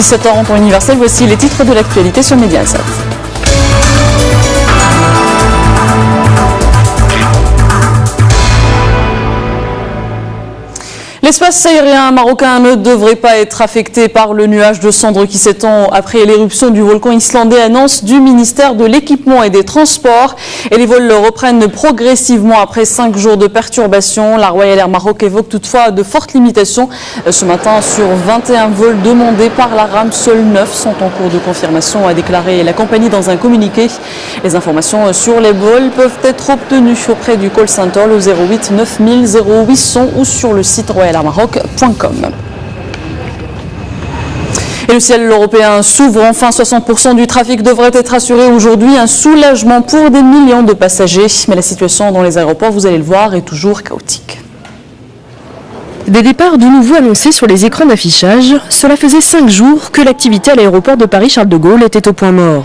17h en temps universel, voici les titres de l'actualité sur Mediaset. L'espace aérien marocain ne devrait pas être affecté par le nuage de cendres qui s'étend après l'éruption du volcan islandais, annonce du ministère de l'Équipement et des Transports. Et les vols reprennent progressivement après 5 jours de perturbations. La Royal Air Maroc évoque toutefois de fortes limitations. Ce matin, sur 21 vols demandés par la RAM, seuls 9 sont en cours de confirmation, a déclaré la compagnie dans un communiqué. Les informations sur les vols peuvent être obtenues auprès du call center, le 08 9000 0800 ou sur le site royalairmaroc.com. Et le ciel européen s'ouvre enfin, 60% du trafic devrait être assuré aujourd'hui, un soulagement pour des millions de passagers. Mais la situation dans les aéroports, vous allez le voir, est toujours chaotique. Des départs de nouveau annoncés sur les écrans d'affichage, cela faisait 5 jours que l'activité à l'aéroport de Paris-Charles de Gaulle était au point mort.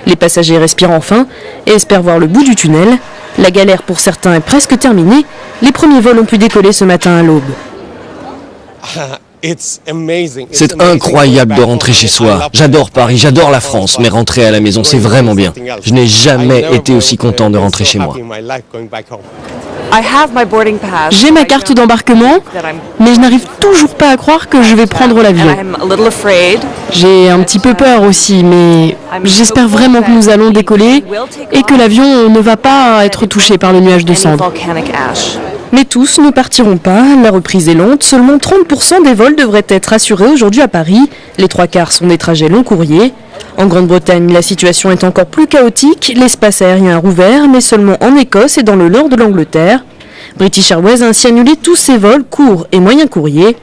Les passagers respirent enfin et espèrent voir le bout du tunnel. La galère pour certains est presque terminée. Les premiers vols ont pu décoller ce matin à l'aube. C'est incroyable de rentrer chez soi. J'adore Paris, j'adore la France, mais rentrer à la maison, c'est vraiment bien. Je n'ai jamais été aussi content de rentrer chez moi. J'ai ma carte d'embarquement, mais je n'arrive toujours pas à croire que je vais prendre l'avion. J'ai un petit peu peur aussi, mais j'espère vraiment que nous allons décoller et que l'avion ne va pas être touché par le nuage de cendres. Mais tous ne partiront pas, la reprise est lente, seulement 30% des vols devraient être assurés aujourd'hui à Paris, les 3/4 sont des trajets long courriers. En Grande-Bretagne, la situation est encore plus chaotique, l'espace aérien a rouvert, mais seulement en Écosse et dans le nord de l'Angleterre. British Airways a ainsi annulé tous ses vols courts et moyens courriers.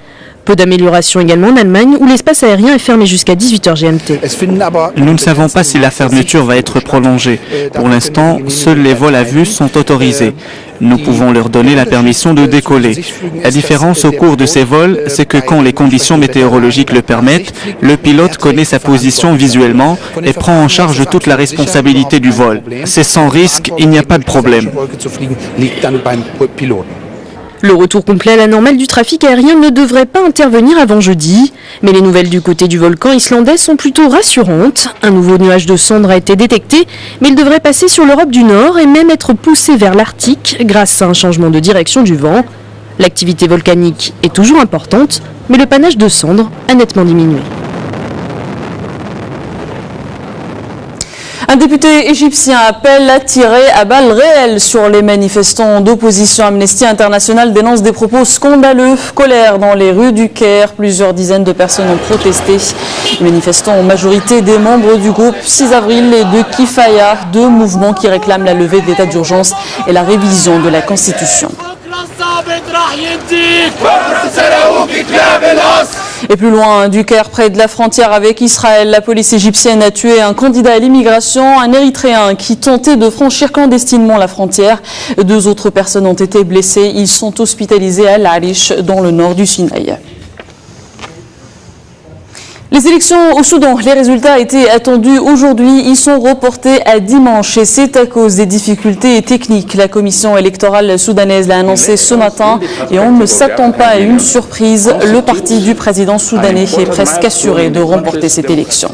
Peu d'amélioration également en Allemagne, où l'espace aérien est fermé jusqu'à 18h GMT. Nous ne savons pas si la fermeture va être prolongée. Pour l'instant, seuls les vols à vue sont autorisés. Nous pouvons leur donner la permission de décoller. La différence au cours de ces vols, c'est que quand les conditions météorologiques le permettent, le pilote connaît sa position visuellement et prend en charge toute la responsabilité du vol. C'est sans risque, il n'y a pas de problème. Le retour complet à la normale du trafic aérien ne devrait pas intervenir avant jeudi. Mais les nouvelles du côté du volcan islandais sont plutôt rassurantes. Un nouveau nuage de cendres a été détecté, mais il devrait passer sur l'Europe du Nord et même être poussé vers l'Arctique grâce à un changement de direction du vent. L'activité volcanique est toujours importante, mais le panache de cendres a nettement diminué. Un député égyptien appelle à tirer à balles réelles sur les manifestants d'opposition. Amnesty International dénonce des propos scandaleux. Colère dans les rues du Caire. Plusieurs dizaines de personnes ont protesté. Les manifestants, en majorité des membres du groupe 6 avril et de Kifaya, 2 mouvements qui réclament la levée de l'état d'urgence et la révision de la Constitution. Et plus loin du Caire, près de la frontière avec Israël, la police égyptienne a tué un candidat à l'immigration, un Érythréen qui tentait de franchir clandestinement la frontière. 2 autres personnes ont été blessées. Ils sont hospitalisés à Al-Arish, dans le nord du Sinaï. Les élections au Soudan, les résultats étaient attendus aujourd'hui, ils sont reportés à dimanche et c'est à cause des difficultés techniques. La commission électorale soudanaise l'a annoncé ce matin et on ne s'attend pas à une surprise. Le parti du président soudanais est presque assuré de remporter cette élection.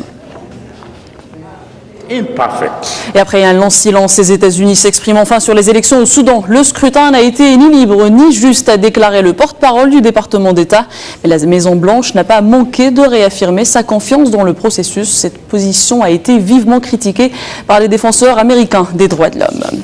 Et après un long silence, les États-Unis s'expriment enfin sur les élections au Soudan. Le scrutin n'a été ni libre ni juste, a déclaré le porte-parole du département d'État. Mais la Maison-Blanche n'a pas manqué de réaffirmer sa confiance dans le processus. Cette position a été vivement critiquée par les défenseurs américains des droits de l'homme.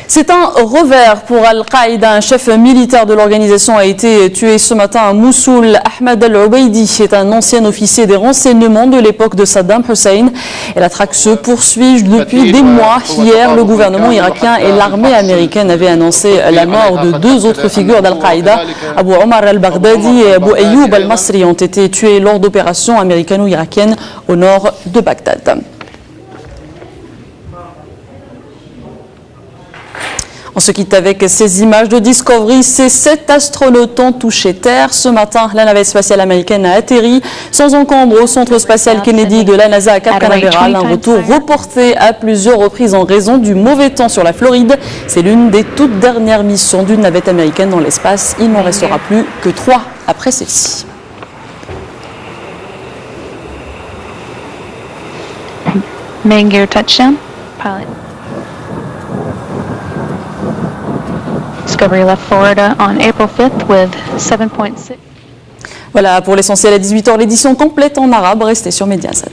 C'est un revers pour Al-Qaïda. Un chef militaire de l'organisation a été tué ce matin à Mossoul. Ahmad al-Ubaidi est un ancien officier des renseignements de l'époque de Saddam Hussein. Et la traque se poursuit depuis des mois. Hier, le gouvernement irakien et l'armée américaine avaient annoncé la mort de 2 autres figures d'Al-Qaïda. Abu Omar al-Baghdadi et Abu Ayoub al-Masri ont été tués lors d'opérations américano-irakiennes au nord de Bagdad. On se quitte avec ces images de Discovery. Ces 7 astronautes ont touché Terre. Ce matin, la navette spatiale américaine a atterri sans encombre au centre spatial Kennedy de la NASA à Cap Canaveral. Un retour reporté à plusieurs reprises en raison du mauvais temps sur la Floride. C'est l'une des toutes dernières missions d'une navette américaine dans l'espace. Il n'en restera plus que 3 après celle-ci. Main gear touchdown. Pilot. Discovery left Florida on April 5th with 7.6. Voilà pour l'essentiel à 18h, l'édition complète en arabe. Restez sur Mediaset.